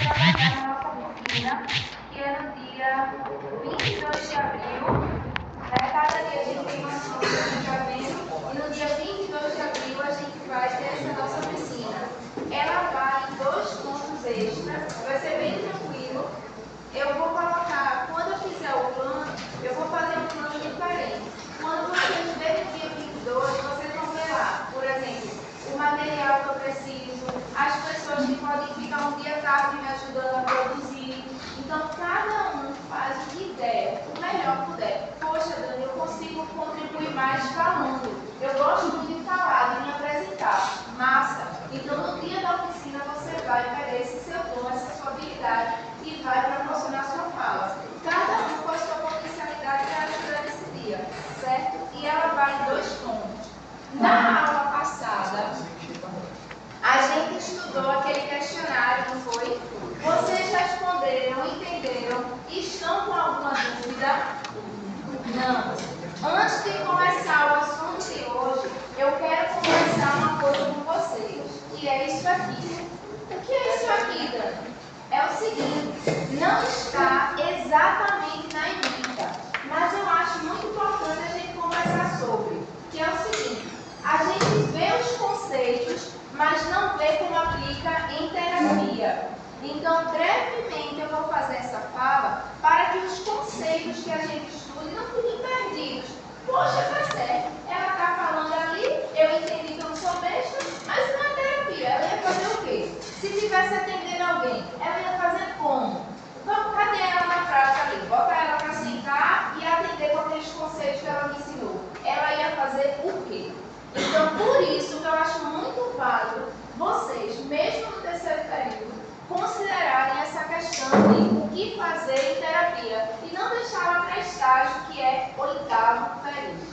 trabalhar na nossa oficina, que é no dia 22 de abril. Cada dia a gente tem uma evento, e no dia 22 de abril a gente vai ter essa nossa oficina. Ela vai em 2 pontos extras, vai ser bem tranquilo. Eu vou colocar, quando eu fizer o plano, eu vou fazer um plano diferente. Quando vocês verem o dia 22, vocês vão ver lá, por exemplo, o material que eu preciso, as pessoas que podem ficar um dia tarde me ajudando a produzir. Então, cada um faz o que der, o melhor que puder. Poxa, Dani, eu consigo contribuir mais falando. Eu gosto muito de falar, de me apresentar. Massa! Então, no dia da oficina, você vai pegar esse seu dom, essa sua habilidade e vai proporcionar sua fala. Cada um com a sua potencialidade para ajudar nesse dia, certo? E ela vai em 2 pontos. Na aula passada, a gente estudou aquele questionário, não foi? Vocês responderam, entenderam? Estão com alguma dúvida? Não. Antes de começar o assunto de hoje, eu quero conversar uma coisa com vocês, que é isso aqui. O que é isso aqui, Dani? É o seguinte, não está exatamente na ementa, mas eu acho muito importante a gente conversar sobre, que é o seguinte, a gente vê os conceitos, mas não vê como aplica em terapia. Então, brevemente, eu vou fazer essa fala para que os conceitos que a gente estude não fiquem perdidos. Poxa, tá certo, ela está falando ali, eu entendi que eu não sou besta, mas não é terapia, ela ia fazer o quê? Se estivesse atendendo alguém, ela ia fazer como? Então, cadê ela na prática ali? Bota ela para sentar e atender com aqueles conceitos que ela me ensinou. Ela ia fazer o quê? Então, por isso que eu acho muito válido vocês, mesmo no terceiro período, considerarem essa questão de o que fazer em terapia e não deixá-la para estágio, que é 8º período.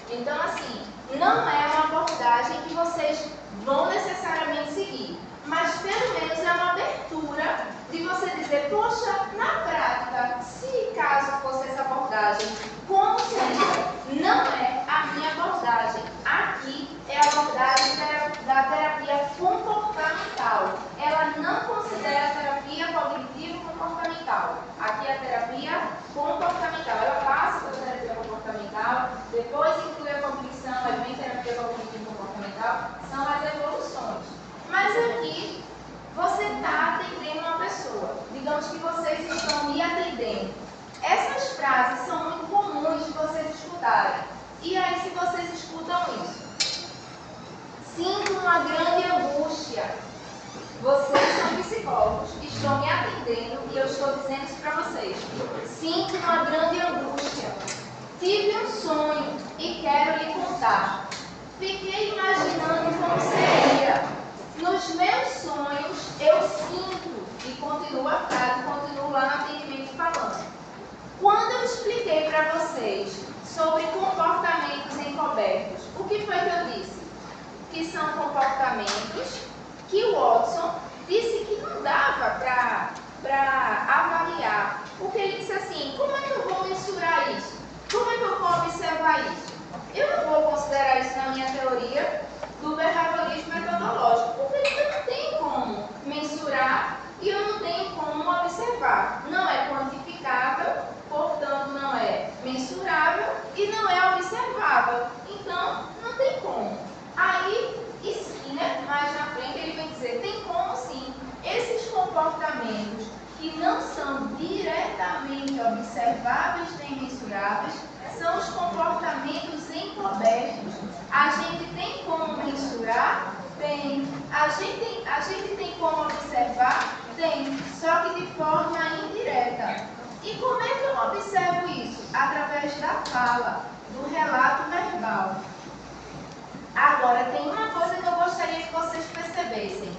Então, assim, não é uma abordagem que vocês vão necessariamente seguir, mas pelo menos é uma abertura de você dizer, poxa, na prática, se caso fosse essa abordagem, como seria? Não é a minha abordagem. Aqui é a abordagem da terapia comportamental. Ela não considera a terapia cognitivo-comportamental. Aqui é a terapia comportamental. Ela passa pela terapia comportamental, depois inclui a cognição, aí vem terapia cognitivo-comportamental, são as evoluções. Mas aqui, você está atendendo uma pessoa. Digamos que vocês estão me atendendo. Essas frases são muito comuns de vocês escutarem. E aí, se vocês escutam isso? Sinto uma grande angústia. Vocês são psicólogos, estão me atendendo e eu estou dizendo isso para vocês. Sinto uma grande angústia. Tive um sonho e quero lhe contar. Fiquei imaginando como seria. Nos meus sonhos, eu sinto, e continua a frase, continuo lá no atendimento falando. Quando eu expliquei para vocês sobre comportamentos encobertos, o que foi que eu disse? Que são comportamentos que o Watson disse que não dava para avaliar. Porque ele disse assim, como é que eu vou mensurar isso? Como é que eu vou observar isso? Eu não vou considerar isso na minha teoria do behaviorismo metodológico, porque eu não tenho como mensurar e eu não tenho como observar. Não é quantificável, portanto não é mensurável e não é observável. Então, não tem como. Aí, Skinner, mais na frente, ele vem dizer, tem como sim. Esses comportamentos que não são diretamente observáveis nem mensuráveis, são os comportamentos encobertos. A gente tem como mensurar? Tem. A gente tem como observar? Tem. Só que de forma indireta. E como é que eu observo isso? Através da fala, do relato verbal. Agora, tem uma coisa que eu gostaria que vocês percebessem.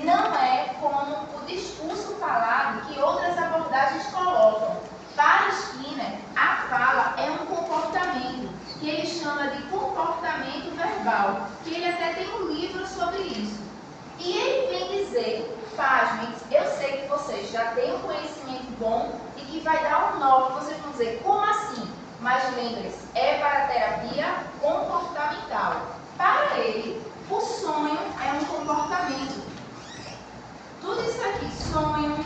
Não é como o discurso falado que outras abordagens colocam. Para Skinner, a fala é um comportamento, que ele chama de comportamento verbal, que ele até tem um livro sobre isso. E ele vem dizer, pasmem, eu sei que vocês já têm um conhecimento bom e que vai dar um nó, que vocês vão dizer, como assim? Mas lembrem-se, é para a terapia comportamental. Para ele, o sonho é um comportamento. Tudo isso aqui, sonho,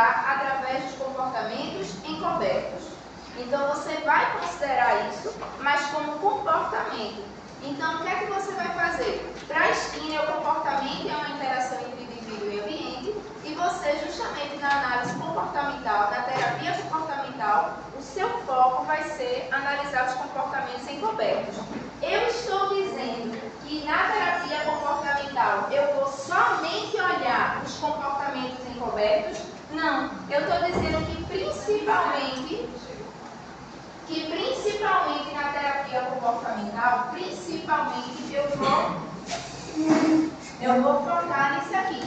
avaliar através dos comportamentos encobertos. Então, você vai considerar isso, mas como comportamento. Então, o que é que você vai fazer? Para Skinner, o comportamento é uma interação entre indivíduo e ambiente, e você, justamente na análise comportamental, na terapia comportamental, o seu foco vai ser analisar os comportamentos encobertos. Eu estou dizendo que na terapia comportamental eu vou somente olhar os comportamentos encobertos? Não, eu estou dizendo que principalmente na terapia comportamental, eu vou focar nisso aqui.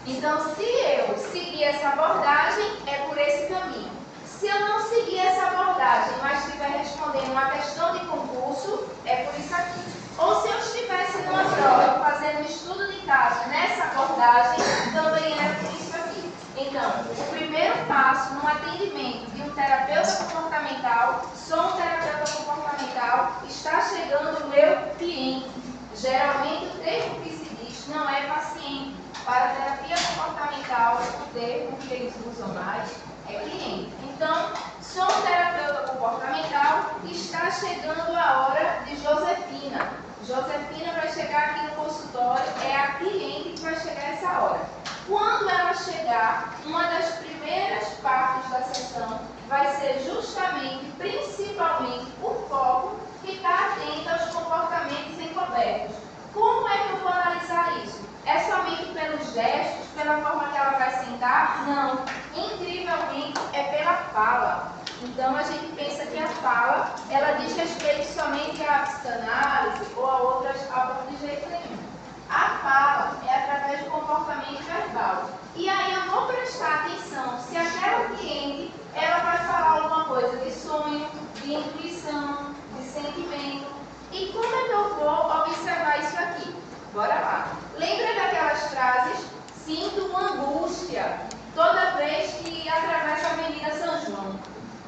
Então, se eu seguir essa abordagem, é por esse caminho. Se eu não seguir essa abordagem, mas estiver respondendo uma questão de concurso, é por isso aqui. Ou se eu estivesse numa prova fazendo um estudo de caso nessa abordagem, também é por isso aqui. Então, o primeiro passo no atendimento de um terapeuta comportamental, sou um terapeuta comportamental, está chegando o meu cliente. Geralmente o termo que se diz não é paciente. Para a terapia comportamental, o termo que eles usam mais é cliente. Então, sou um terapeuta comportamental e está chegando a hora de Josefina. Josefina vai chegar aqui no consultório, é a cliente que vai chegar essa hora. Quando ela chegar, uma das primeiras partes da sessão vai ser justamente, principalmente, por foco, ficar atenta aos comportamentos encobertos. Como é que eu vou analisar isso? É somente pelos gestos, pela forma que ela vai sentar? Não. Incrivelmente, é pela fala. Então, a gente pensa que a fala, ela diz respeito somente à psicanálise ou a outras aulas de jeito nenhum. A fala é através do comportamento verbal. E aí eu vou prestar atenção se aquela cliente, ela vai falar alguma coisa de sonho, de intuição, de sentimento. E como é que eu vou observar isso aqui? Bora lá. Lembra daquelas frases? Sinto uma angústia toda vez que atravesso a Avenida São João.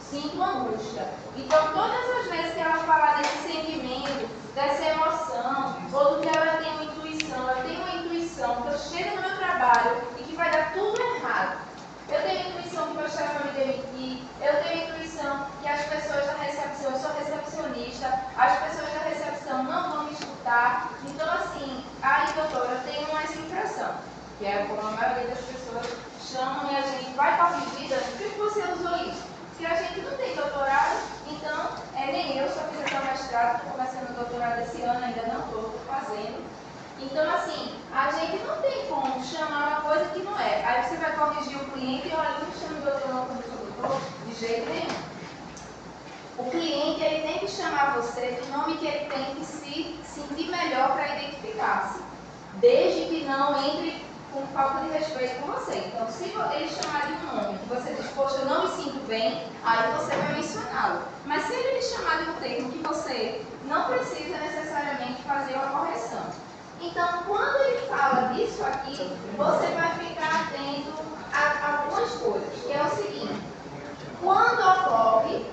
Sinto angústia. Então, todas as vezes que ela falar desse sentimento, dessa emoção, ou do que ela tem uma intuição, eu tenho uma intuição que eu chego no meu trabalho e que vai dar tudo errado. Eu tenho a intuição que meu chefe vai me demitir, eu tenho a intuição que as pessoas da recepção, eu sou recepcionista, as pessoas da recepção não vão me escutar. Então, assim, aí, doutora, eu tenho uma impressão, que é como a maioria das pessoas chamam e a gente vai corrigida. Por que você usou isso? Porque a gente não tem doutorado, então, nem eu só fiz até o mestrado, estou começando o doutorado esse ano, ainda não estou fazendo. Então, assim, a gente não tem como chamar uma coisa que não é. Aí você vai corrigir o cliente e olha, não chama o doutor não como doutor, de jeito nenhum. O cliente, ele tem que chamar você do nome que ele tem que se sentir melhor para identificar-se. Desde que não entre com falta de respeito com você. Então, se ele chamar de um nome que você diz, poxa, eu não me sinto bem, aí você vai mencioná-lo. Mas se ele lhe chamar de um termo que você não precisa necessariamente fazer uma correção. Então, quando ele fala disso aqui, você vai ficar atento a algumas coisas, que é o seguinte: quando ocorre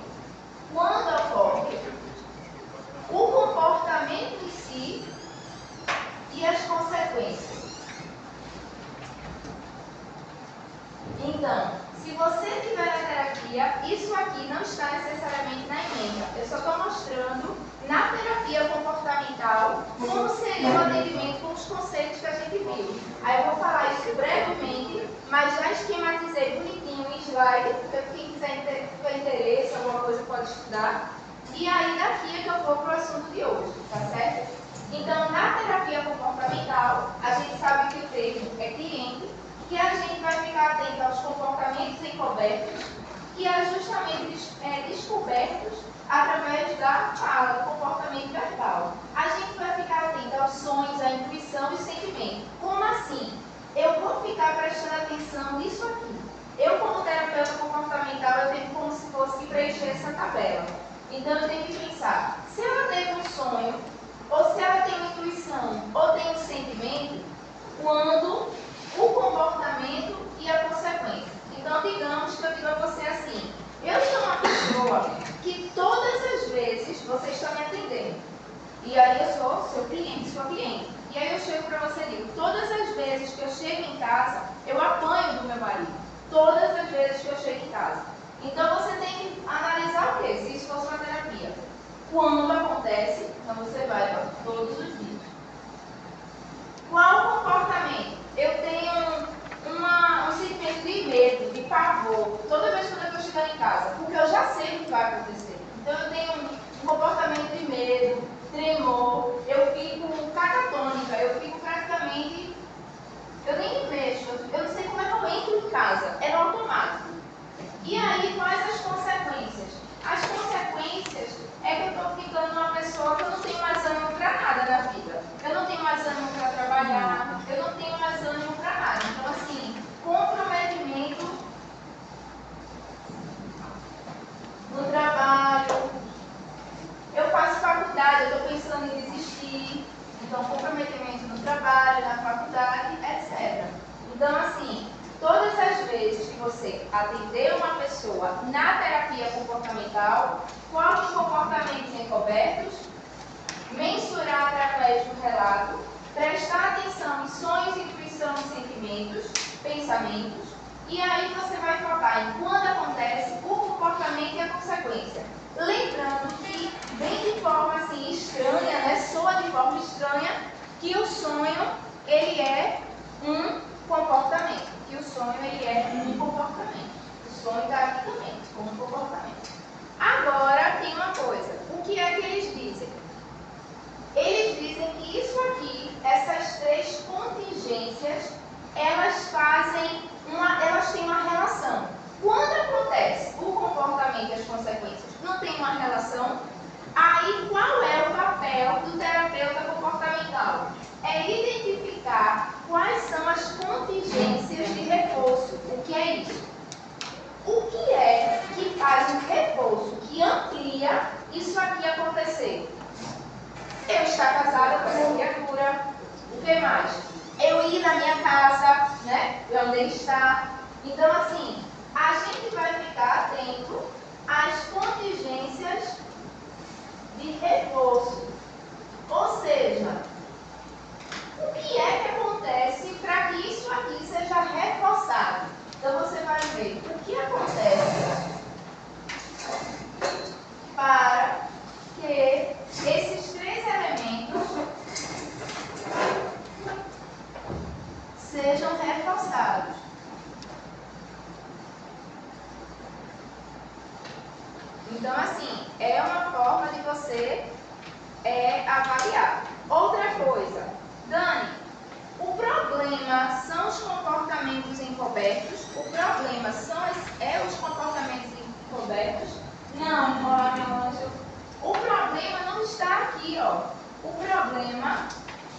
o comportamento em si e as consequências. Então, se você tiver a terapia, isso aqui não está necessariamente na emenda. Eu só estou mostrando na terapia comportamental como seria o atendimento com os conceitos que a gente viu. Aí eu vou falar isso brevemente, mas já esquematizei bonitinho em slide, para quem quiser ter interesse, alguma coisa pode estudar. E aí daqui é que eu vou para o assunto de hoje, tá certo? Então, na terapia comportamental, a gente sabe que o termo é cliente, que a gente vai ficar atento aos comportamentos encobertos, que é justamente descobertos através da fala, do comportamento verbal. A gente vai ficar atento aos sonhos, à intuição e sentimento. Como assim? Eu vou ficar prestando atenção nisso aqui. Eu, como terapeuta comportamental, eu tenho como se fosse que preencher essa tabela. Então, eu tenho que pensar, se ela teve um sonho, ou se ela tem uma intuição, ou tem um sentimento, quando o comportamento e a consequência. Então, digamos que eu digo a você assim, eu sou uma pessoa que todas as vezes você está me atendendo. E aí eu sou seu cliente, sua cliente. E aí eu chego para você e digo, todas as vezes vezes que eu chego em casa, eu apanho do meu marido. Todas as vezes que eu chego em casa. Então você tem que analisar o quê? Se isso fosse uma terapia. Quando acontece, então você vai para todos os dias. Qual comportamento? Eu tenho um sentimento de medo, de pavor, toda vez que eu estou chegando em casa, porque eu já sei o que vai acontecer. Então eu tenho um comportamento de medo, tremor, eu fico catatônica, eu fico praticamente, eu nem me mexo, eu não sei como é que eu entro em casa, é no automático. E aí, quais as consequências? As consequências é que eu estou ficando uma pessoa que eu não tenho mais ânimo para nada na vida. Eu não tenho mais ânimo para trabalhar, eu não tenho mais ânimo para nada. Então, assim, comprometimento no trabalho. Eu faço faculdade, eu estou pensando em desistir. Então, comprometimento no trabalho, na faculdade, etc. Então, assim, todas as vezes que você atender uma pessoa na terapia comportamental, quais os comportamentos encobertos, mensurar através do relato, prestar atenção em sonhos, intuição, sentimentos, pensamentos, e aí você vai focar em quando acontece o comportamento e a consequência. Lembrando que, bem de forma assim estranha, né, soa de forma estranha, que o sonho, ele é um comportamento. Que o sonho, ele é um comportamento. O sonho está aqui também, como comportamento. Agora, tem uma coisa. O que é que eles dizem? Eles dizem que isso aqui, essas três contingências, elas têm uma relação. Quando acontece o comportamento e as consequências não tem uma relação, aí qual é o papel do terapeuta comportamental? É identificar quais são as contingências de reforço. O que é isso? O que é que faz um reforço que amplia isso aqui acontecer? Eu estar casada com essa criatura. O que mais? Eu ir na minha casa, né? Onde ele está. Então, assim, a gente vai ficar atento às contingências de reforço. Ou seja, o que é que acontece para que isso aqui seja reforçado? Então, você vai ver o que acontece para que esses três elementos sejam reforçados. Então, assim, é uma forma de você avaliar. Outra coisa, Dani, o problema são os comportamentos encobertos? O problema os comportamentos encobertos? Não, meu anjo. O problema não está aqui, ó. O problema,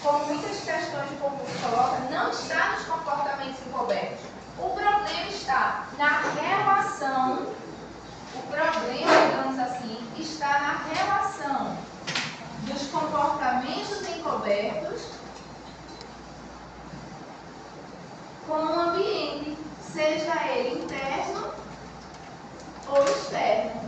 como muitas questões de concurso colocam, não está nos comportamentos encobertos. O problema está na relação. O problema, digamos assim, está na relação dos comportamentos encobertos com o ambiente, seja ele interno ou externo.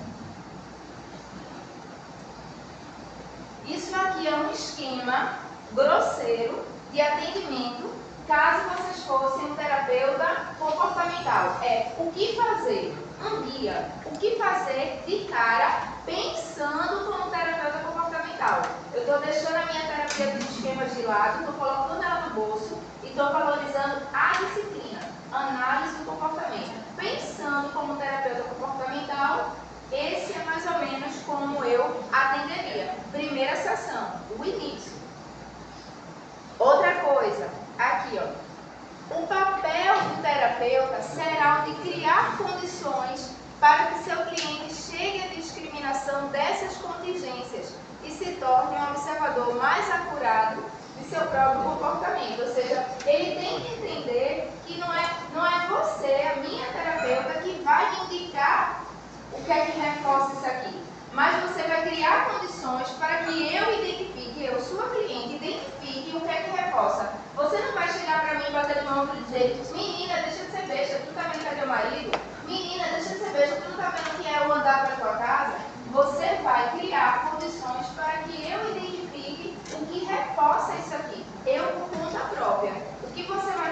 Isso aqui é um esquema grosseiro de atendimento caso vocês fossem um terapeuta comportamental. É o que fazer um dia, o que fazer de cara pensando como terapeuta comportamental. Eu estou deixando a minha terapia dos esquemas de lado, estou colocando ela no bolso e estou valorizando a disciplina, análise do comportamento. Pensando como terapeuta comportamental, esse é mais ou menos como eu atenderia. Primeira sessão, o início. Outra coisa, aqui ó. O papel do terapeuta será o de criar condições para que seu cliente chegue à discriminação dessas contingências e se torne um observador mais acurado de seu próprio comportamento. Ou seja, ele tem que entender que não é você, a minha terapeuta, que vai indicar o que é que reforça isso aqui. Mas você vai criar condições para que eu identifique, eu, sua cliente, identifique o que é que reforça. Você não vai chegar para mim e bater de mão e dizer: menina, deixa de ser besta, tu tá vendo que é teu marido? Menina, deixa de ser besta, tu não tá vendo que é eu andar para tua casa? Você vai criar condições para que eu identifique o que reforça isso aqui. Eu, por conta própria. O que você vai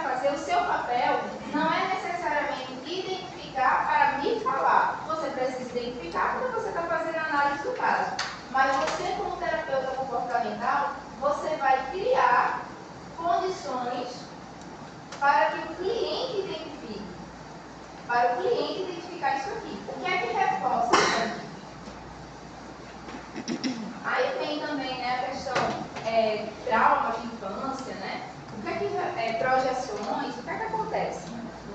para que o cliente identifique. Para o cliente identificar isso aqui. O que é que reforça isso aqui? Aí vem também, né, a questão trauma de infância, né? O que é que projeções, o que é que acontece?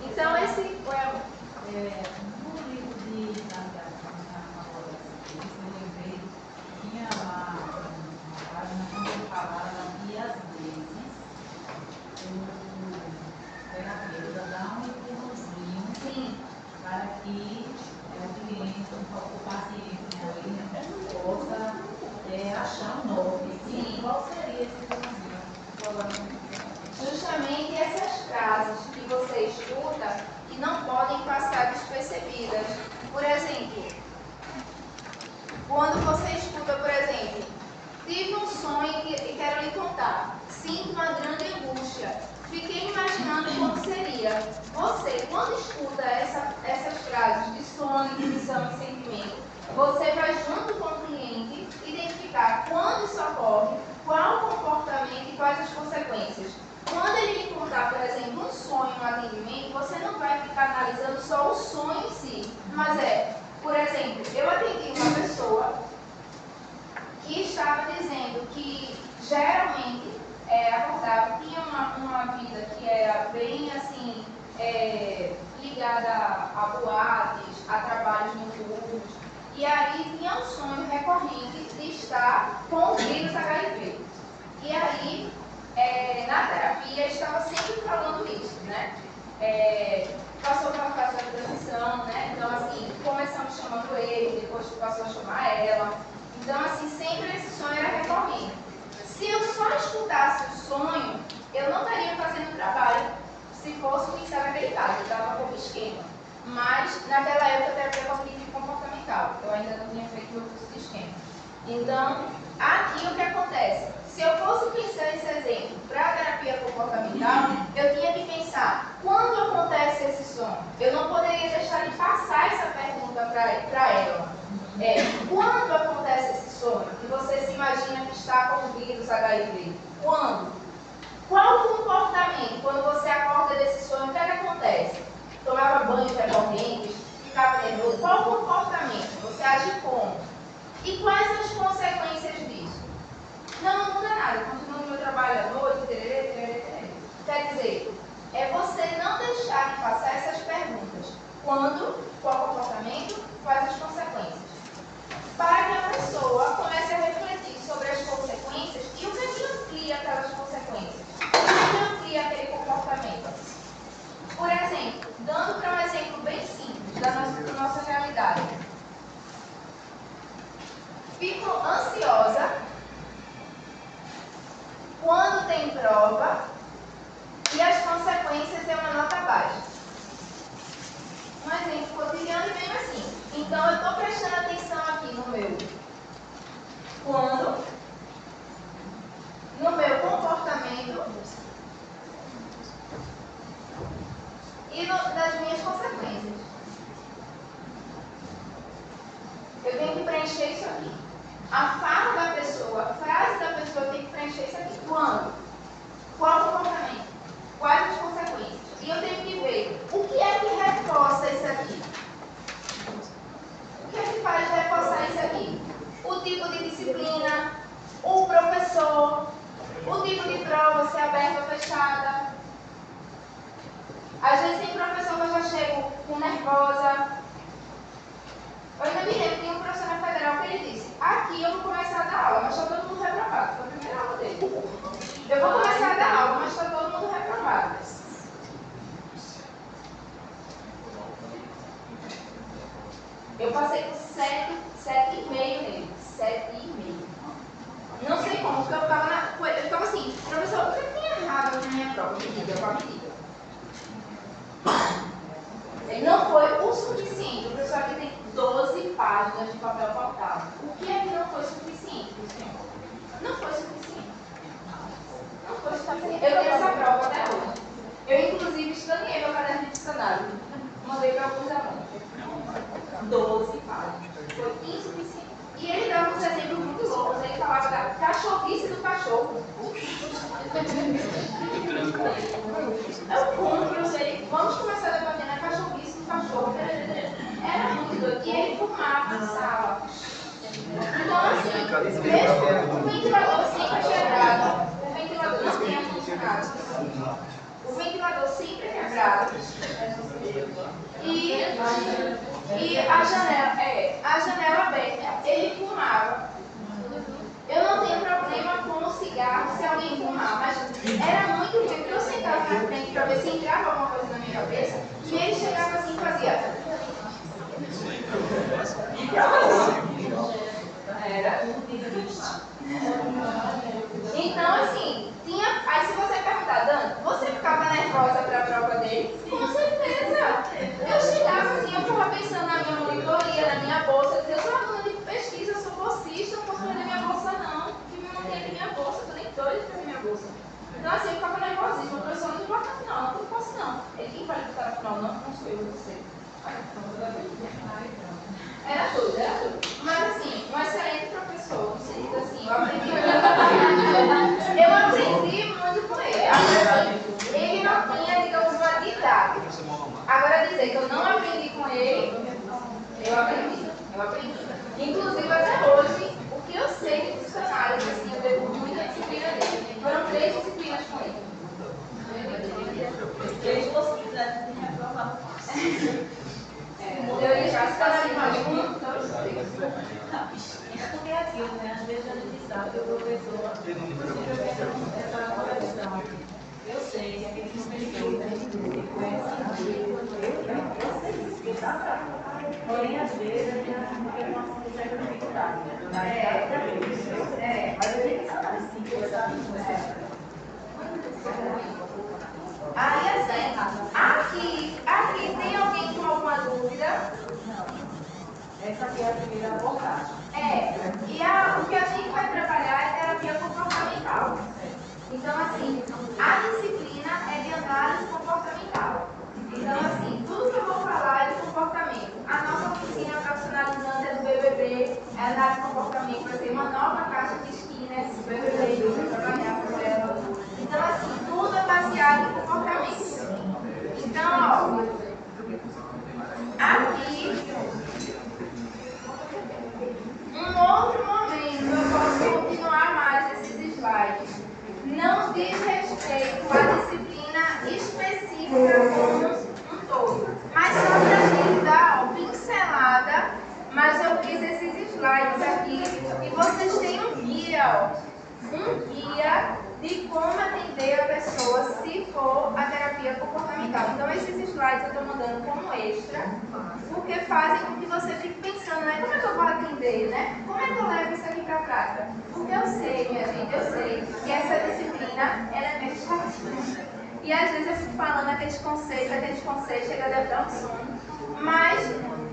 Então, esse foi no livro de navegação, eu lembrei, tinha lá uma página onde ele falava que às vezes o terapeuta dá um empurrãozinho para que o cliente, o paciente, possa achar um norte. Sim. Qual seria esse empurrãozinho? Justamente essas frases que você escuta e não podem passar despercebidas. Por exemplo, quando você escuta, por exemplo, tive um sonho e quero lhe contar, sinto uma grande angústia, fiquei imaginando como seria. Você, quando escuta essas frases de sonho, de visão e sentimento, você vai junto com o cliente identificar quando isso ocorre, qual o comportamento e quais as consequências. Quando ele lhe contar, por exemplo, um sonho, um atendimento, você não vai ficar analisando só o sonho em si, mas por exemplo, eu atendi uma pessoa que estava dizendo que geralmente acordava, tinha uma vida que era bem assim, ligada a boates, a trabalhos noturnos, e aí tinha um sonho recorrente de estar com o vírus HIV. E aí, na terapia, estava sempre falando isso, né? Passou pela fase da transição, né? Então, assim, começamos chamando ele, depois passou a chamar ela. Então, assim, sempre esse sonho era recorrente. Se eu só escutasse o sonho, eu não estaria fazendo o trabalho se fosse um ensaio habilitado, eu estava como esquema. Mas, naquela época, terapia cognitivo e comportamental. Eu ainda não tinha feito meu curso de esquema. Então, aqui o que acontece? Se eu fosse pensar esse exemplo para a terapia comportamental, eu tinha que pensar, quando acontece esse sonho? Eu não poderia deixar de passar essa pergunta para ela. Quando acontece esse sonho? E você se imagina que está com o vírus HIV? Quando? Qual o comportamento? Quando você acorda desse sonho, o que é que acontece? Tomava banhos recorrentes, ficava nervoso. Qual o comportamento? Você age como? E quais as consequências disso? Não muda nada, continuo no meu trabalho à noite, tererê. Quer dizer, você não deixar de passar essas perguntas. Quando, qual comportamento, quais as consequências? Para que a pessoa comece a refletir sobre as consequências e o que é que amplia aquelas consequências? O que é que amplia aquele comportamento? Por exemplo, dando para um exemplo bem simples da nossa realidade. Fico ansiosa quando tem prova e as consequências é uma nota baixa. Um exemplo cotidiano e mesmo assim. Então, eu estou prestando atenção aqui no meu comportamento e das minhas consequências. Eu tenho que preencher isso aqui. A fala da pessoa, a frase da pessoa tem que preencher isso aqui. Quando? Qual o comportamento? Quais as consequências? E eu tenho que ver o que é que reforça isso aqui. O que é que faz reforçar isso aqui? O tipo de disciplina, o professor, o tipo de prova, se é aberta ou fechada. Às vezes tem professor que eu já chego com nervosa. Eu ainda me lembro, tem um professor na federal que ele disse, aqui eu vou começar a dar aula, mas está todo mundo reprovado. Foi a primeira aula dele. Eu vou começar a dar aula, mas está todo mundo reprovado. Eu passei com 7,5 nele. 7,5. Não sei como, porque eu ficava assim, professor, o que tem errado na minha prova? Me diga, qual me diga. Ele não foi o suficiente. O professor aqui tem 12 páginas de papel faltado. O que é que não foi suficiente, senhor? Não foi suficiente. Não foi suficiente. Eu tenho essa prova até hoje. Eu, inclusive, escaneei meu caderno de dicionário. Mandei para alguns alunos. 12 páginas. Foi insuficiente. E ele dava uns exemplos muito loucos. Ele falava da cachorrice do cachorro. Mesmo o ventilador sempre quebrado, o ventilador não tinha funcionado. O ventilador sempre quebrado. E a janela aberta. Ele fumava. Eu não tenho problema com o cigarro se alguém fumar, mas era muito ruim, porque eu sentava na frente para ver se entrava alguma coisa na minha cabeça, e ele chegava assim e fazia. Era. Então, assim, aí se você perguntar, Dani, você ficava nervosa para a prova dele? Com certeza. Eu chegava assim, eu ficava pensando na minha monitoria, na minha bolsa, eu sou aluna de pesquisa, eu sou bolsista, não posso perder minha bolsa não, que não tem aqui minha bolsa, eu tô nem doida para minha bolsa. Então, assim, eu ficava nervosíssima, o professor não importa não posso não. Ele, quem vai botar no final não sou eu, você. Era tudo. Mas assim, um excelente professor, no sentido assim, eu aprendi muito com ele. Agora, ele não tinha, digamos, uma didática. Agora dizer que eu não aprendi com ele, eu aprendi. Inclusive até hoje, o que eu sei de funcionários, assim, eu devo muita disciplina dele. Foram 3 disciplinas com ele. Três possibilidades de reprovar. Eu já estava ali muito. Porque é aquilo, né? Às vezes a gente sabe que o professor, essa correção aqui. Eu sei que aquele professor, a gente conhece, eu sei isso, que tá. Porém, às vezes, a gente tem uma certa dificuldade. Mas a gente sabe assim, que eu sabe. Aí assim, aqui tem alguém com alguma dúvida? Essa aqui é a primeira abordagem. O que a gente vai trabalhar é terapia comportamental. Então, assim, a disciplina é de análise comportamental. Então, assim, tudo que eu vou falar é de comportamento. A nossa oficina profissionalizante é do BBB, é análise de comportamento, vai ter uma nova caixa de Skinner, BBB, eu vou trabalhar com ela. Então, assim, tudo é baseado em comportamento. Então, ó, aqui, um outro momento, eu posso continuar mais esses slides. Não diz respeito à disciplina específica como um todo. Mas só para a gente dar uma pincelada, mas eu fiz esses slides aqui e vocês têm um guia, de como atender a pessoa se for a terapia comportamental. Então, esses slides eu estou mandando como extra, porque fazem com que você fique pensando, né? Como é que eu vou atender, né? Como é que eu levo isso aqui para a prática? Porque eu sei, minha gente, eu sei que essa disciplina, ela é meio chatinha. E às vezes eu fico falando aqueles conceitos, chega a dar um sono. Mas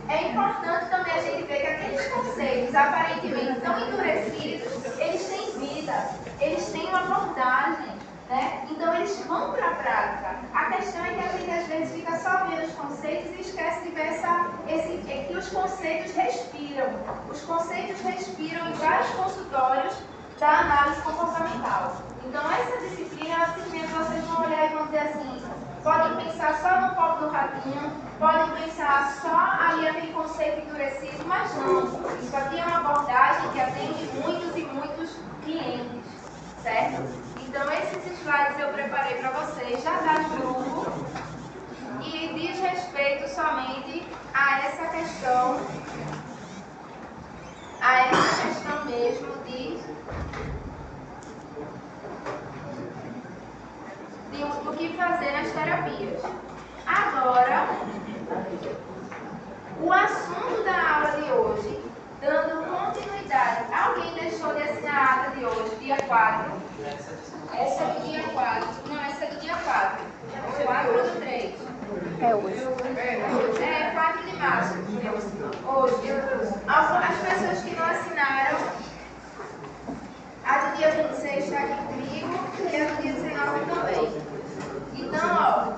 é importante também a gente ver que aqueles conceitos, aparentemente tão endurecidos, eles têm vida, eles têm uma abordagem, né? Então eles vão para a prática. A questão é que a gente às vezes fica só vendo os conceitos e esquece de ver que os conceitos respiram. Os conceitos respiram em vários consultórios da análise comportamental. Então essa disciplina é uma disciplina que vocês vão olhar e vão dizer assim, podem pensar só no copo do ratinho, podem pensar só ali aquele conceito endurecido, mas não. Isso aqui é uma abordagem que atende muitos e muitos clientes, certo? Então esses slides eu preparei para vocês, já está no grupo e diz respeito somente a essa questão mesmo do que fazer nas terapias. Agora, o assunto da aula de hoje, dando continuidade. Alguém deixou de assinar a ata de hoje, dia 4? Essa é do dia 4. Não, essa é do dia 4. 4 do 3. É hoje. 4 de março. Hoje. As pessoas que não assinaram, a do dia 26 está aqui comigo e a do dia 19 também. Então, ó,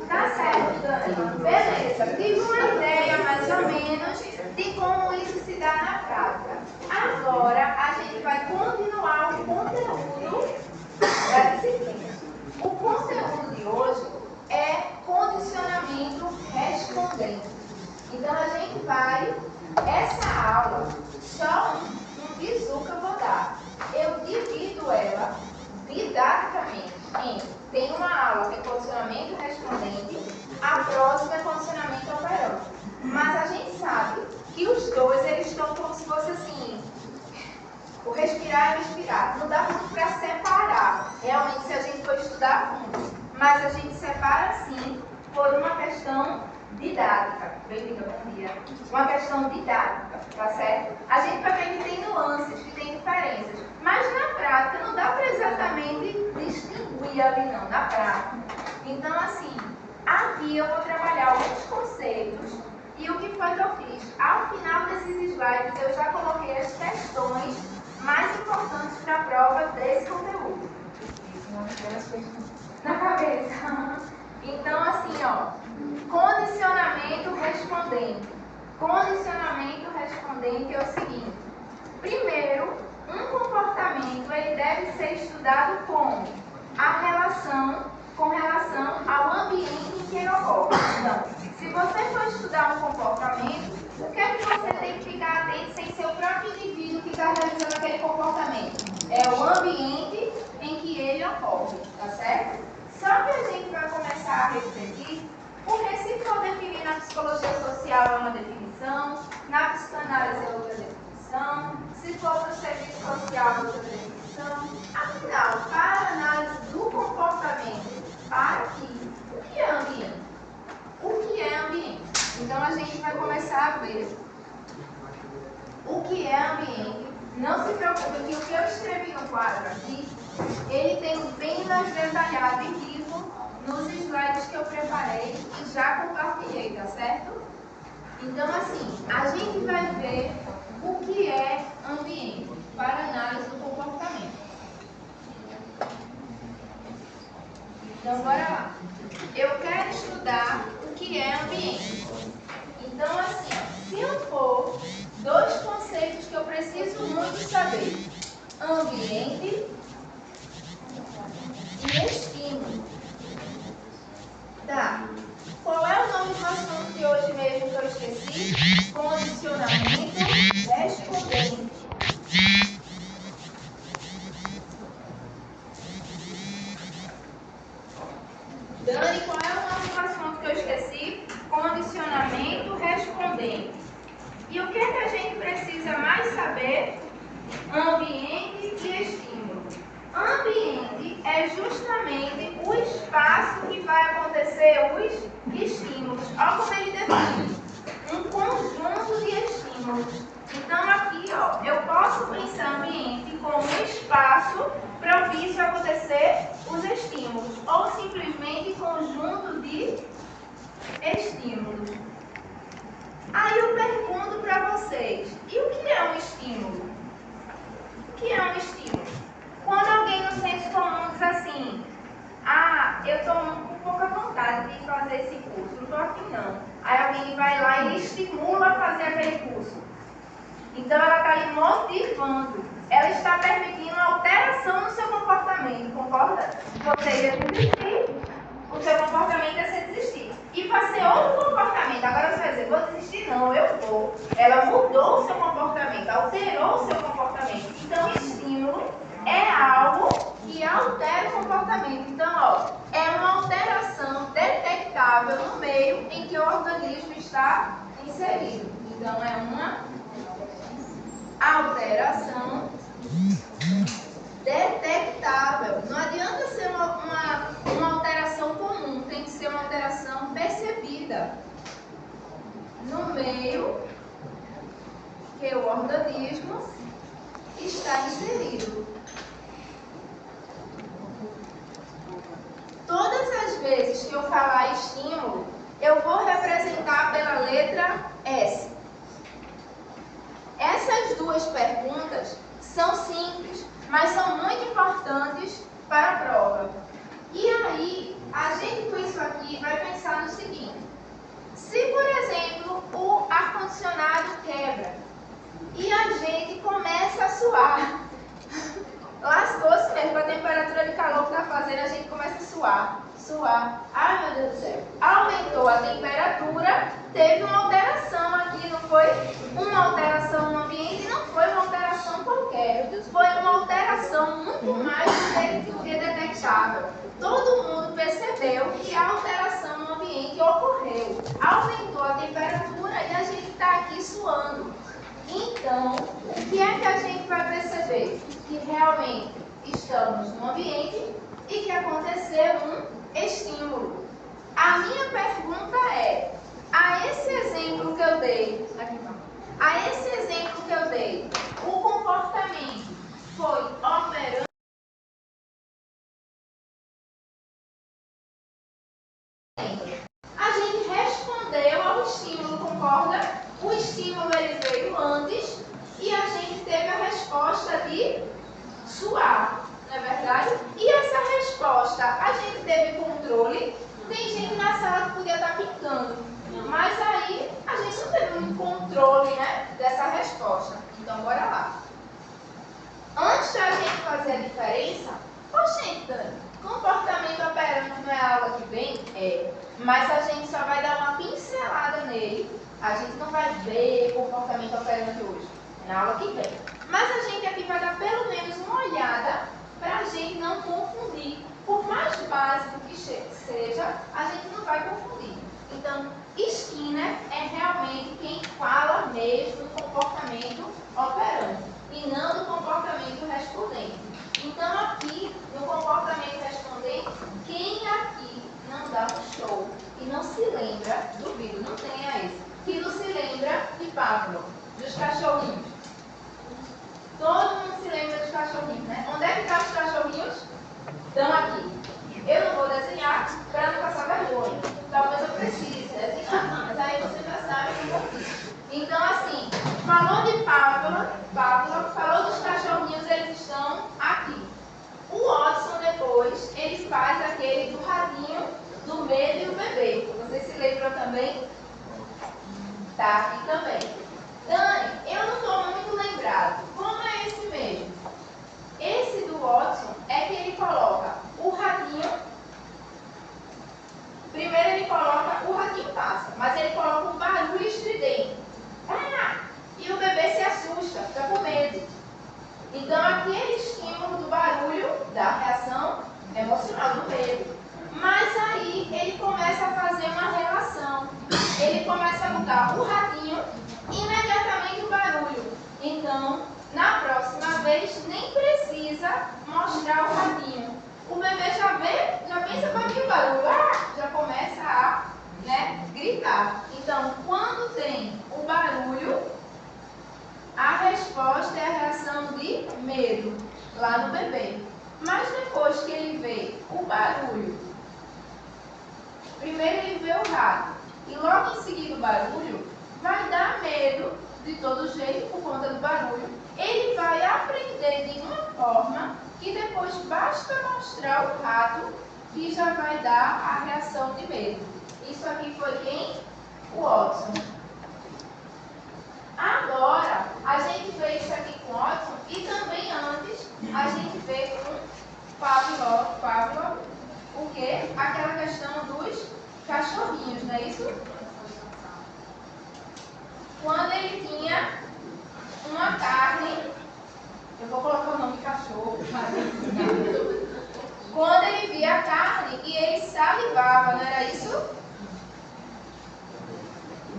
tá certo, Dani. Beleza. Tive uma ideia, mais ou menos, de como isso se dá na prática. Agora, a gente vai continuar o conteúdo da disciplina. O conteúdo de hoje é condicionamento respondente. Então, a gente vai, essa aula, só um bizu que eu vou respondente, a próxima é condicionamento operante. Mas a gente sabe que os dois eles estão como se fosse assim, o respirar e o expirar. Não dá muito para separar, realmente, se a gente for estudar junto. Mas a gente separa sim por uma questão didática. Bem-vinda, bom dia. Uma questão didática, tá certo? A gente vai ver que tem nuances, que tem diferenças. Mas na prática não dá para exatamente distinguir ali não, na prática. Então assim, aqui eu vou trabalhar alguns conceitos e o que foi que eu fiz? Ao final desses slides eu já coloquei as questões mais importantes para a prova desse conteúdo. Isso não me as questões na cabeça. Então assim, ó, condicionamento respondente. Condicionamento respondente é o seguinte. Primeiro, um comportamento ele deve ser estudado como a relação com relação ao ambiente em que ele ocorre. Então, se você for estudar um comportamento, o que é que você tem que ficar atento sem ser o próprio indivíduo que está realizando aquele comportamento? É o ambiente em que ele ocorre, tá certo? Só que a gente vai começar a refletir, porque se for definir na psicologia social é uma definição, na psicanálise é outra definição, se for para o serviço social é outra definição. Afinal, para a análise do comportamento, para aqui, o que é ambiente? O que é ambiente? Então a gente vai começar a ver o que é ambiente. Não se preocupe que o que eu escrevi no quadro aqui, ele tem bem mais detalhado e vivo nos slides que eu preparei e já compartilhei, tá certo? Então assim, a gente vai ver o que é ambiente para análise do comportamento. Então bora lá. Eu quero estudar o que é ambiente. Então assim, ó, se eu for dois conceitos que eu preciso muito saber: ambiente e estímulo. Tá. Qual é o nome do assunto de hoje mesmo que eu esqueci? Condicionamento respondente. Dani, qual é o nome do assunto que eu esqueci? Condicionamento respondente. E o que é que a gente precisa mais saber? Ambiente e estímulo. Ambiente é justamente o espaço que vai acontecer os estímulos. Olha como ele define. Um conjunto de estímulos. Então aqui, ó, eu posso pensar ambiente como um espaço propício a acontecer os estímulos. Ou simplesmente conjunto de estímulos. Aí eu pergunto para vocês, e o que é um estímulo? O que é um estímulo? Quando alguém no senso comum diz assim, ah, eu estou com pouca vontade de fazer esse curso, não estou afim não. Aí alguém vai lá e estimula a fazer aquele curso. Então ela está lhe motivando, ela está permitindo uma alteração no seu comportamento, concorda? Você ia desistir, o seu comportamento é ser desistir. E para ser outro comportamento, agora você vai dizer, vou desistir não, eu vou. Ela mudou o seu comportamento, alterou o seu comportamento. Então estímulo é algo que altera o comportamento. Então, ó, é uma alteração detectável no meio em que o organismo está inserido. Então, é uma alteração detectável. Não adianta ser uma alteração comum, tem que ser uma alteração percebida no meio que o organismo está inserido. Todas as vezes que eu falar estímulo, eu vou representar pela letra S. Essas duas perguntas são simples, mas são muito importantes para a prova. E aí, a gente com isso aqui vai pensar no seguinte. Se, por exemplo, o ar-condicionado quebra e a gente começa a suar, lascou-se mesmo, a temperatura de calor que está fazendo, a gente começa a suar. Ai, meu Deus do céu. Aumentou a temperatura, teve uma alteração aqui, não foi? Uma alteração no ambiente, não foi uma alteração qualquer. quero foi uma alteração muito mais do que detectável. Todo mundo percebeu que a alteração no ambiente ocorreu. Aumentou a temperatura e a gente está aqui suando. Então, o que é que a gente vai perceber? Que realmente estamos no ambiente e que aconteceu um estímulo. A minha pergunta é, a esse exemplo que eu dei, o comportamento foi operante? A gente respondeu ao estímulo, concorda? O estímulo ele veio antes e a gente teve a resposta de suar, não é verdade? E essa resposta, a gente teve controle. Tem gente na sala que podia estar pintando, mas aí a gente não teve um controle, né, dessa resposta. Então, bora lá. Antes da gente fazer a diferença, gente, Dani, comportamento operante não é a aula que vem? É, mas a gente só vai dar uma pincelada nele. A gente não vai ver comportamento operante hoje, é na aula que vem. Mas a gente aqui vai dar pelo menos uma olhada para a gente não confundir. Por mais básico que seja, a gente não vai confundir. Então, Skinner é realmente quem fala mesmo do comportamento operante e não do comportamento respondente. Então, aqui, no comportamento respondente, quem aqui não dá um show e não se lembra, duvido, não tenha esse, que não se lembra de Pavlov, dos cachorrinhos. Todo mundo se lembra dos cachorrinhos, né? Onde é que estão os cachorrinhos? Estão aqui. Eu não vou desenhar para não passar vergonha. Talvez eu precise desenhar, mas aí você já sabe que eu vou fazer. Então, assim, falou de Pavlov, falou dos cachorrinhos, eles estão aqui. O Watson, depois, ele faz aquele do ratinho, do medo e o bebê. Vocês se lembram também? Tá aqui também. Dani, eu não estou muito lembrado. Como é esse mesmo? Esse do Watson é que ele coloca o ratinho. Primeiro ele coloca, o ratinho passa, mas ele coloca um barulho estridente. E o bebê se assusta, fica com medo. Então aquele estímulo do barulho, da reação emocional, do medo. Mas aí ele começa a fazer uma relação. Ele começa a botar o ratinho, imediatamente o barulho. Então, na próxima vez, nem precisa mostrar o ratinho. O bebê já vê, já pensa para que o barulho, já começa a, gritar. Então, quando tem o barulho, a resposta é a reação de medo lá no bebê. Mas depois que ele vê o barulho, primeiro ele vê o rato e logo em seguida o barulho, vai dar medo de todo jeito por conta do barulho. Ele vai aprender de uma forma que depois basta mostrar o rato que já vai dar a reação de medo. Isso aqui foi quem? O Watson. Agora, a gente vê isso aqui com Watson e também antes a gente vê com Pavlov, o quê? Aquela questão dos cachorrinhos, não é isso? Quando ele tinha uma carne, eu vou colocar o nome de cachorro, quando ele via a carne e ele salivava, não era isso?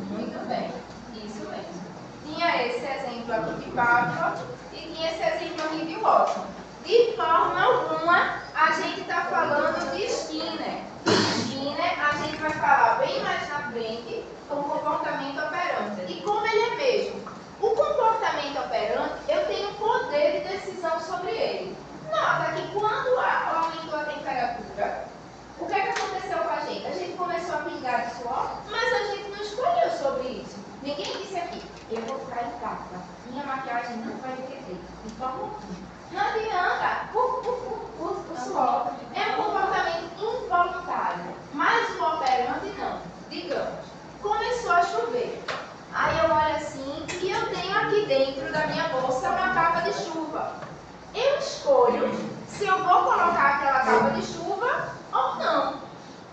Muito bem, isso mesmo. Tinha esse exemplo aqui de Pavlov e tinha esse exemplo aqui de Watson. De forma alguma, a gente está falando de Skinner. Skinner, a gente vai falar bem mais na frente com o comportamento operante. E como ele é mesmo? O comportamento operante, eu tenho poder de decisão sobre ele. Nota que quando aumentou a temperatura, o que é que aconteceu com a gente? A gente começou a pingar de suor, mas a gente não escolheu sobre isso. Ninguém disse aqui, eu vou ficar em casa, minha maquiagem não vai derreter. Não adianta, o suor é um comportamento involuntário, mas o operante não. Digamos, começou a chover. Aí eu olho assim e eu tenho aqui dentro da minha bolsa uma capa de chuva. Eu escolho se eu vou colocar aquela capa de chuva ou não.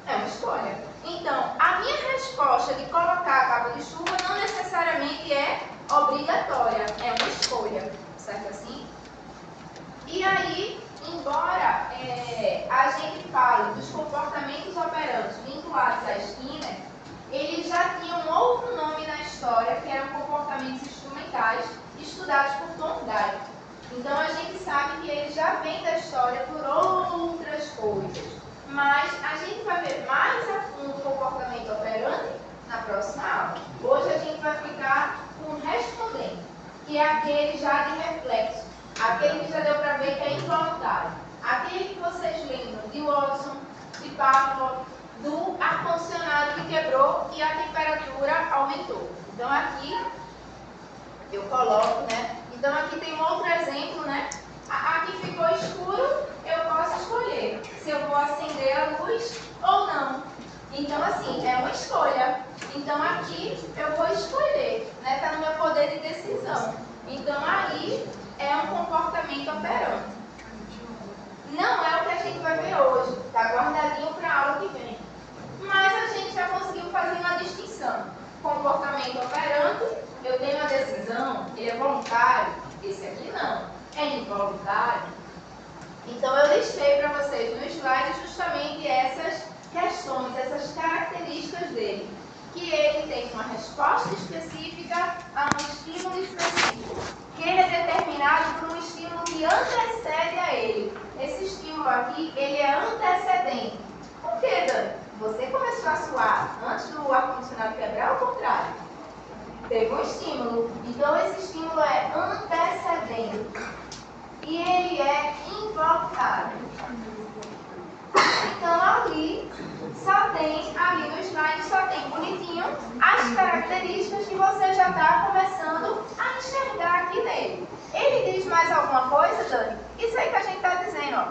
É uma escolha. Então, a minha resposta de colocar a capa de chuva não necessariamente é obrigatória, é uma escolha. certo assim? E aí, embora a gente fale dos comportamentos operantes vinculados a Skinner, eles já tinham um outro nome na história, que eram comportamentos instrumentais, estudados por Tom Guy. Então a gente sabe que ele já vem da história por outras coisas. Mas a gente vai ver mais a fundo o comportamento operante na próxima aula. Hoje a gente vai ficar com o respondente, que é aquele já de reflexo, aquele que já deu para ver que é involuntário. Aquele que vocês lembram de Watson, de Pavlov, do ar-condicionado que quebrou e a temperatura aumentou. Então aqui eu coloco, né? Então aqui tem um outro exemplo, né? Aqui ficou escuro, eu posso escolher se eu vou acender a luz ou não. Então assim, é uma escolha. Então aqui eu vou escolher, né? Está no meu poder de decisão. Então aí é um comportamento operante. Não é o que a gente vai ver hoje, está guardadinho para a aula que vem. Mas a gente já conseguiu fazer uma distinção. Comportamento operante, eu tenho a decisão, ele é voluntário, esse aqui não, é involuntário. Então eu listei para vocês no slide justamente essas questões, essas características dele. Que ele tem uma resposta específica a um estímulo específico. Que ele é determinado por um estímulo que antecede a ele. Esse estímulo aqui, ele é antecedente. Por que, Dani? Você começou a suar antes do ar-condicionado quebrar ou ao contrário? Teve um estímulo. Então, esse estímulo é antecedente. E ele é involuntário. Então, ali no slide, só tem bonitinho as características que você já está começando a enxergar aqui nele. Ele diz mais alguma coisa, Dani? Isso aí que a gente está dizendo, ó.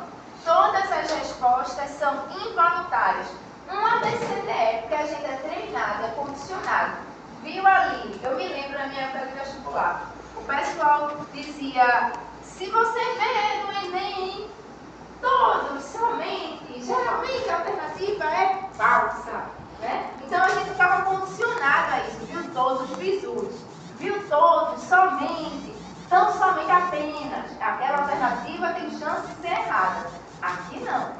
Todas as respostas são involuntárias. Um ABCDE, porque a gente é treinado, é condicionado. Viu ali? Eu me lembro na minha época de vestibular. O pessoal dizia, se você vê no Enem, todos, somente, geralmente a alternativa é falsa. Né? Então a gente ficava condicionado a isso. Viu todos, visus. Viu todos, somente. Tão somente apenas. Aquela alternativa tem chance de ser errada. Aqui não.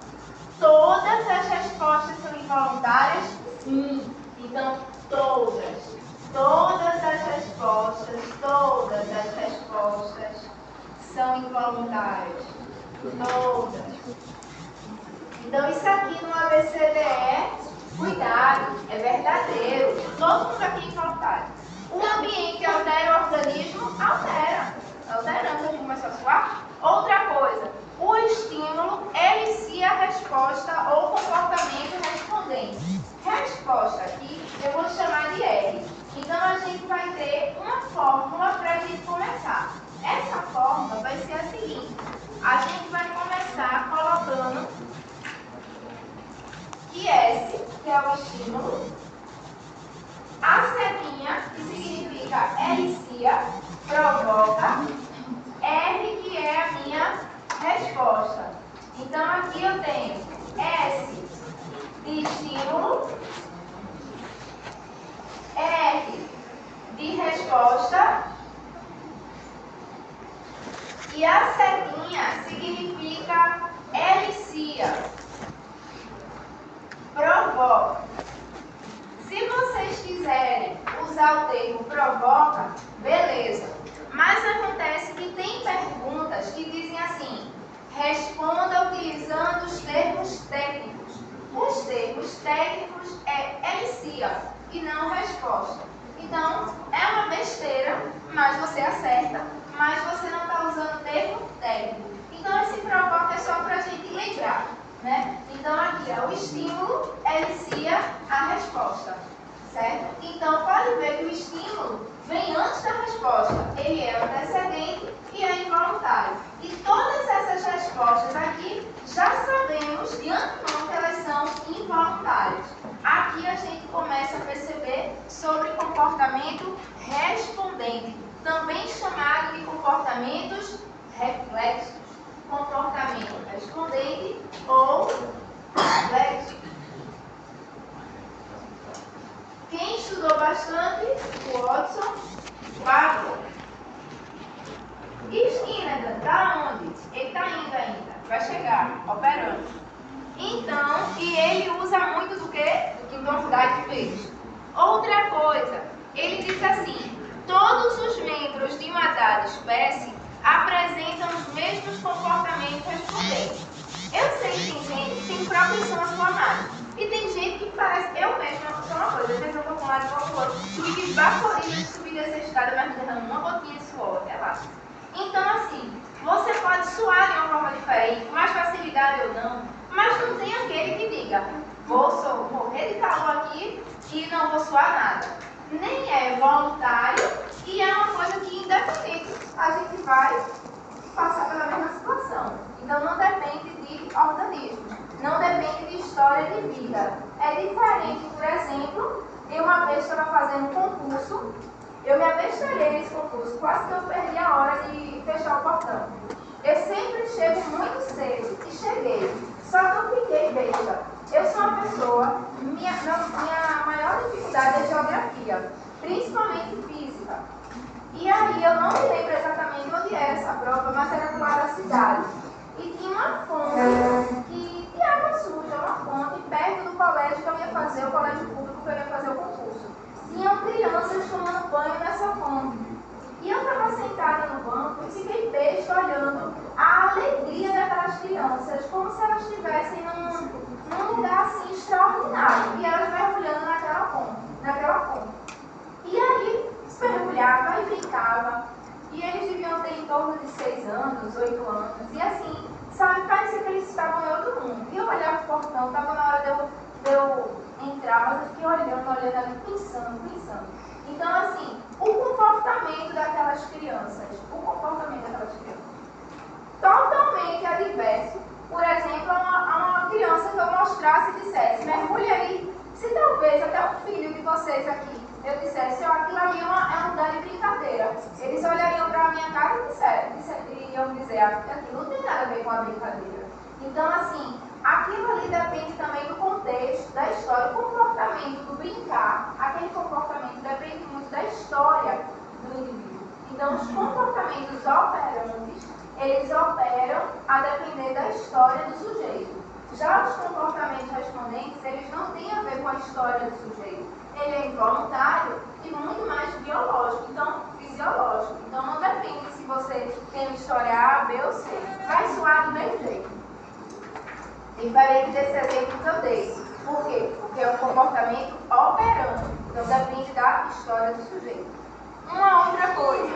Todas as respostas são involuntárias? Sim. Então, todas as respostas são involuntárias. Todas. Então, isso aqui no ABCDE, cuidado, é verdadeiro. Todo mundo aqui é involuntário. O ambiente altera o organismo? Altera. Alterando, a gente começou a suar. Outra coisa, o estímulo elicia a resposta ou comportamento respondente. Resposta aqui, eu vou chamar de R. Então, a gente vai ter uma fórmula para a gente começar. Essa fórmula vai ser a seguinte. A gente vai começar colocando que S, que é o estímulo, a setinha, que significa elicia, provoca, R, que é a minha resposta. Então, aqui eu tenho S de estímulo, R de resposta, e a setinha significa elicia, provoca. Se vocês quiserem usar o termo provoca, beleza. Mas acontece que tem perguntas que dizem assim, responda utilizando os termos técnicos. Os termos técnicos é elicia e não resposta. Então, é uma besteira, mas você acerta, mas você não está usando o termo técnico. Então, esse provoca é só para a gente lembrar, né? Então, aqui é o estímulo, elicia a resposta, certo? Então, pode ver que o estímulo vem antes da resposta. Ele é antecedente e é involuntário. E todas essas respostas aqui, já sabemos de antemão que elas são involuntárias. Aqui a gente começa a perceber sobre comportamento respondente, também chamado de comportamentos reflexos. Comportamento respondente ou reflexo. Quem estudou bastante? O Watson, Pavlov. E Nathan, tá onde? Ele tá indo ainda. Vai chegar, operando. Então, e ele usa muito do quê? Do que quantidade de vezes. Outra coisa, ele diz assim: todos os membros de uma dada espécie apresentam os mesmos comportamentos respondentes. Eu sei que tem gente que tem propensão a suar mais. E tem gente que parece, eu mesma, sou uma coisa, às vezes eu vou com um lado e vou com o outro, fico esbaforida de subir dessa escada, mas derramo uma gotinha de suor, relaxa. Então, assim, você pode suar de uma forma diferente, com mais facilidade ou não, mas não tem aquele que diga, vou morrer de calor aqui e não vou suar nada. Nem é voluntário e é uma coisa que, independente, a gente vai passar pela mesma situação. Então, não depende de organismos, não depende de história de vida. É diferente, por exemplo, eu uma vez estava fazendo um concurso, eu me abestalhei nesse concurso, quase que eu perdi a hora de fechar o portão. Eu sempre chego muito cedo e cheguei, só que eu fiquei besta. Eu sou uma pessoa, minha maior dificuldade é geografia, principalmente física. E aí eu não me lembro exatamente onde era essa prova, mas era do lado da cidade. E tinha uma fonte de água suja, uma fonte perto do colégio que eu ia fazer, o colégio público que eu ia fazer o concurso. Tinham crianças tomando banho nessa fonte. E eu estava sentada no banco e fiquei besta olhando a alegria daquelas crianças, como se elas estivessem num lugar assim extraordinário. E elas mergulhando naquela fonte. E aí mergulhava e brincava. E eles deviam ter em torno de 6 anos, 8 anos. E assim, sabe, parecia que eles estavam em outro mundo. E eu olhava o portão, estava na hora de eu entrar, mas eu fiquei olhando ali, pensando. Então, assim, o comportamento daquelas crianças, totalmente adverso. Por exemplo, a uma criança que eu mostrasse e dissesse, mergulhe aí. Se talvez até um filho de vocês aqui, eu dissesse, ó, aquilo ali é um lugar de brincadeira. Eles olhariam para a minha cara e iam dizer, aquilo não tem nada a ver com a brincadeira. Então, assim, aquilo ali depende também do contexto, da história, o comportamento do brincar. Aquele comportamento depende muito da história do indivíduo. Então, os comportamentos operantes, eles operam a depender da história do sujeito. Já os comportamentos respondentes, eles não têm a ver com a história do sujeito. Ele é involuntário e muito mais biológico, então fisiológico. Então não depende se você tem uma história A, B ou C. Vai soar do mesmo jeito. Diferente desse exemplo que eu dei. Por quê? Porque é um comportamento operante. Então depende da história do sujeito. Uma outra coisa.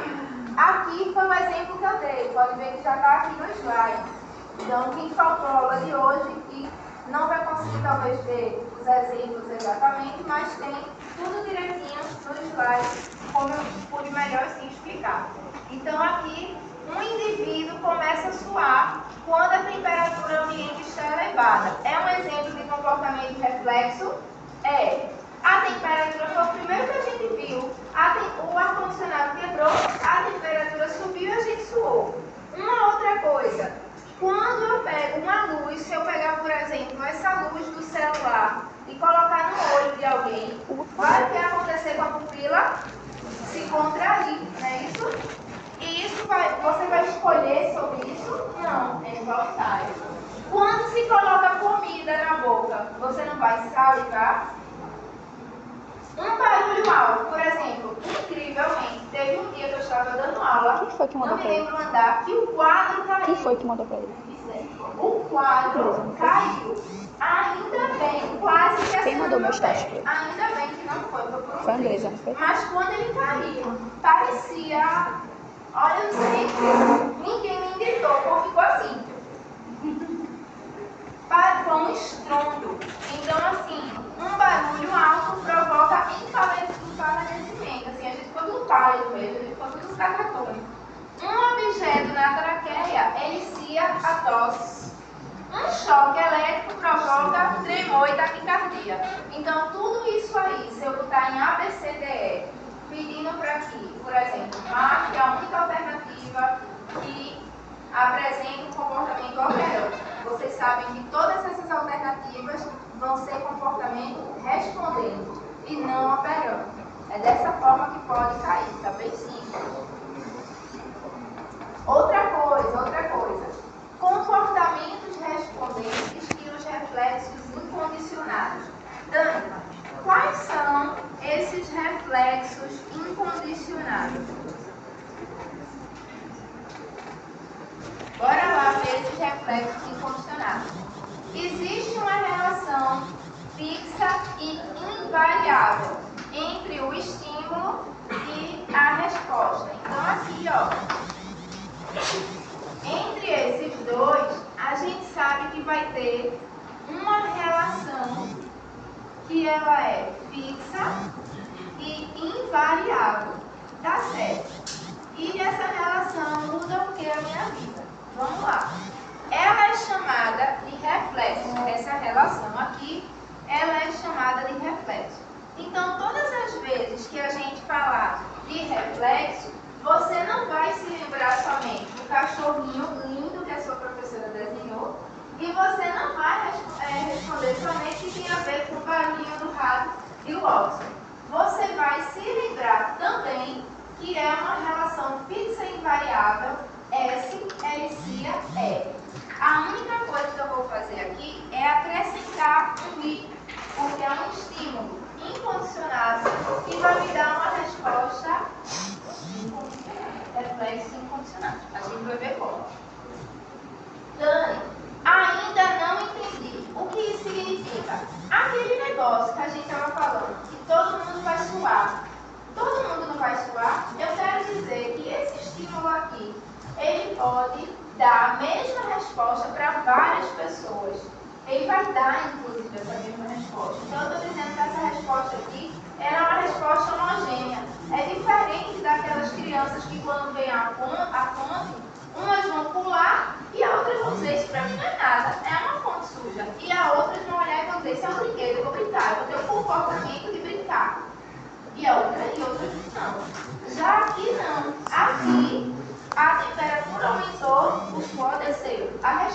Aqui foi o exemplo que eu dei. Pode ver que já está aqui no slide. Então, quem faltou a aula de hoje e não vai conseguir talvez ver os exemplos exatamente, mas tem tudo direitinho no slide, como eu pude melhor assim explicar. Então, aqui, um indivíduo começa a suar quando a temperatura ambiente está elevada. É um exemplo de comportamento reflexo? É. A temperatura foi o primeiro que a gente viu. O ar-condicionado quebrou, a temperatura subiu e a gente suou. Uma outra coisa. Quando eu pego uma luz, se eu pegar, por exemplo, essa luz do celular e colocar no olho de alguém, vai o que acontecer com a pupila? Se contrair, não é isso? E isso você vai escolher sobre isso? Não, é involuntário. Quando se coloca comida na boca, você não vai salivar? Um barulho alto, por exemplo, incrivelmente, teve um dia que eu estava dando aula, Quem foi que mandou não me pra ele? lembro andar, e o quadro caiu. Quem foi que mandou pra ele? O quadro caiu. Ainda bem, quase que Quem mandou meu teste pra ele? Ainda bem que não foi por Foi a Andresa, não foi? Mas quando ele caiu, parecia... Olha, eu não sei, ninguém me gritou, porque ficou assim. Foi um estrondo. Então, assim, um barulho alto provoca empalidecimento. Assim, a gente ficou tudo pálido mesmo, a gente ficou tudo catatônico. Um objeto na traqueia inicia a tosse. Um choque elétrico provoca tremor e taquicardia. Então, tudo isso aí, se eu botar em ABCDE, pedindo para que, por exemplo, marque a única alternativa que apresenta um comportamento operante. Vocês sabem que todas essas alternativas vão ser comportamento respondente e não operante. É dessa forma que pode cair, tá bem simples. outra coisa. Comportamentos respondentes e os reflexos incondicionados. Dani, quais são esses reflexos incondicionados? Bora lá ver esses reflexos incondicionados. Existe uma relação fixa e invariável entre o estímulo e a resposta. Então, aqui, ó, entre esses dois, a gente sabe que vai ter uma relação que ela é fixa e invariável. Tá certo? E essa relação muda o que a minha vida? Vamos lá. Ela é chamada de reflexo. Essa relação aqui, ela é chamada de reflexo. Então, todas as vezes que a gente falar de reflexo, você não vai se lembrar somente do cachorrinho lindo que a sua professora desenhou, e você não vai responder somente que tem a ver com o barulhinho do rato e o Watson. Você vai se lembrar também que é uma relação fixa e invariável, S elicia R. A única coisa que eu vou fazer aqui é acrescentar um I, porque é um estímulo incondicionado que vai me dar uma resposta reflexo incondicionado. A gente vai ver como. Dani, ainda não entendi. O que isso significa? Aquele negócio que a gente estava falando, que todo mundo vai suar. Todo mundo não vai suar? Eu quero dizer que esse estímulo aqui, ele pode dar a mesma resposta para várias pessoas. Ele vai dar, inclusive, essa mesma resposta. Então, eu estou dizendo que essa resposta aqui, ela é uma resposta homogênea. É diferente daquelas crianças que, quando vem a fonte, umas vão pular e as outras vão dizer, isso para mim não é nada, é uma fonte suja. E as outras vão olhar e vão dizer, isso é um brinquedo, eu vou brincar, eu vou ter o comportamento de brincar. E outras não. Já aqui não. Aqui, a temperatura aumentou, o suor desceu. A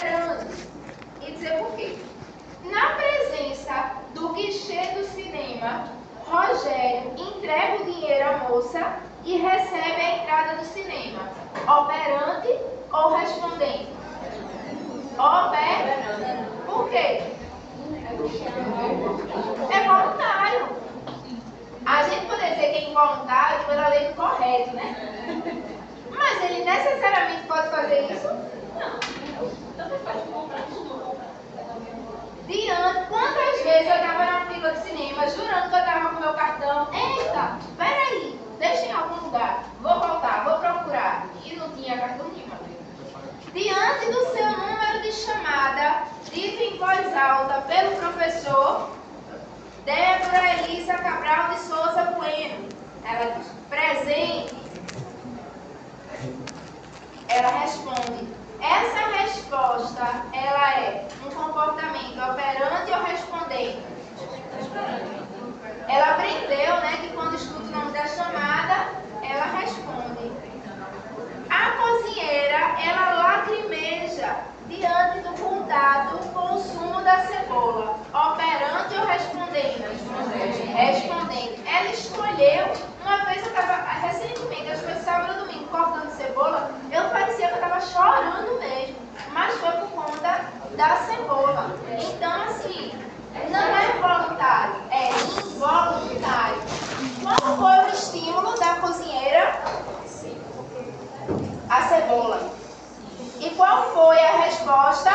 operante. E dizer por quê. Na presença do guichê do cinema, Rogério entrega o dinheiro à moça e recebe a entrada do cinema. Operante ou respondente? Operante. Por quê? É voluntário. A gente poderia dizer que é involuntário pela lei do correto, né? Mas ele necessariamente pode fazer isso? Diante, quantas vezes eu estava na fila de cinema, jurando que eu estava com meu cartão. Eita, peraí, deixa em algum lugar, vou voltar, vou procurar. E não tinha cartão nenhum. Diante do seu número de chamada, dito em voz alta pelo professor Débora Elisa Cabral de Souza Bueno. Ela diz, presente. Ela responde. Essa resposta, ela é um comportamento operante ou respondente? Ela aprendeu, né, que quando escuta o nome da chamada, ela responde. A cozinheira, ela lacrimeja diante do contato com o sumo da cebola. Operante ou respondente? Respondente. Ela escolheu, uma vez eu estava, recentemente, acho que foi sábado ou domingo, cortando cebola, eu parecia que eu estava chorando mesmo, mas foi por conta da cebola. Então, assim, não é voluntário, é involuntário. Qual foi o estímulo da cozinheira? A cebola. E qual foi a resposta?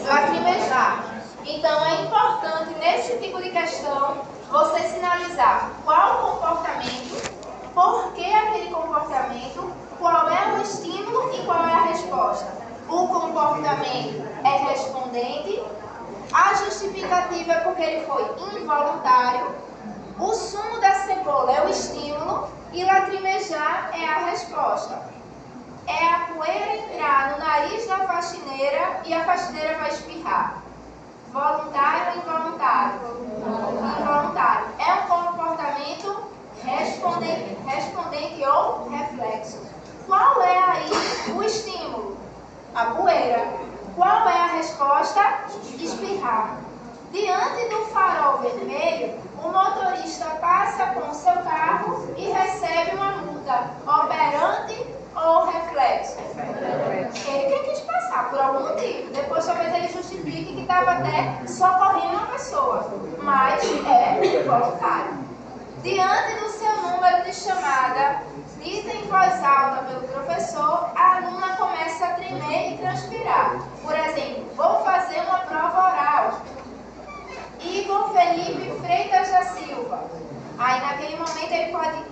Lacrimejar. Então, é importante, nesse tipo de questão, você sinalizar qual o comportamento, por que aquele comportamento, qual é o estímulo e qual é a resposta. O comportamento é respondente, a justificativa é porque ele foi involuntário, o sumo da cebola é o estímulo e lacrimejar é a resposta. É a poeira entrar no nariz da faxineira e a faxineira vai espirrar. Voluntário ou involuntário? Involuntário. É um comportamento respondente ou reflexo. Qual é aí o estímulo? A poeira. Qual é a resposta? Espirrar. Diante do farol vermelho, o motorista passa com o seu carro e recebe uma multa. Operante ou reflexo? Ele quis passar por algum motivo. Depois talvez ele justifique que estava até socorrendo uma pessoa. Mas é voluntário. Diante do seu número de chamada, dita em voz alta pelo professor, a aluna começa a tremer e transpirar. Por exemplo, vou fazer uma prova oral. Igor Felipe Freitas da Silva. Aí naquele momento ele pode...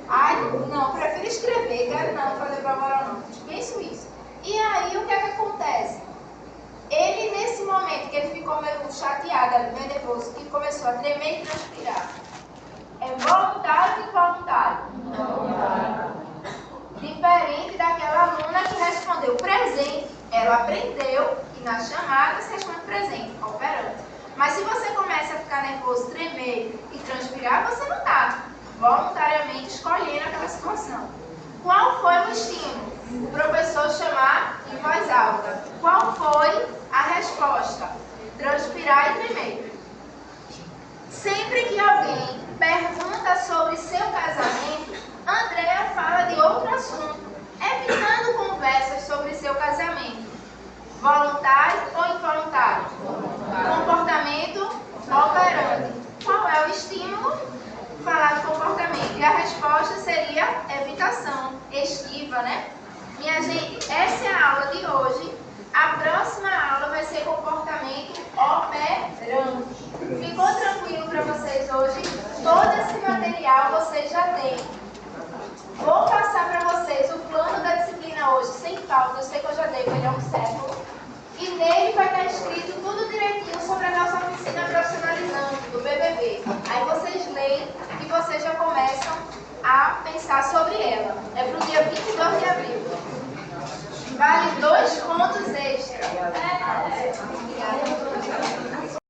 Ai, não, prefiro escrever, quero não fazer prova oral não. Penso isso. E aí o que é que acontece? Ele, nesse momento que ele ficou meio chateado, meio nervoso, que começou a tremer e transpirar, é voluntário ou involuntário? Voluntário. Diferente daquela aluna que respondeu presente. Ela aprendeu que na chamada se responde presente, operante. Mas se você começa a ficar nervoso, tremer e transpirar, você não está voluntariamente escolhendo aquela situação. Qual foi o estímulo? O professor chamar em voz alta. Qual foi a resposta? Transpirar e tremer. Sempre que alguém pergunta sobre seu casamento, Andréa fala de outro assunto, evitando conversas sobre seu casamento. Voluntário ou involuntário? Comportamento operante. Qual é o estímulo? Falar de comportamento. E a resposta seria evitação, esquiva, né? Minha gente, essa é a aula de hoje. A próxima aula vai ser comportamento operante. Ficou tranquilo para vocês hoje? Todo esse material vocês já têm. Vou passar para vocês o plano da disciplina hoje, sem falta. Eu sei que eu já dei, ele é um século. E nele vai estar escrito tudo direitinho sobre a nossa oficina profissionalizante, do BBB. Aí vocês leem e vocês já começam a pensar sobre ela.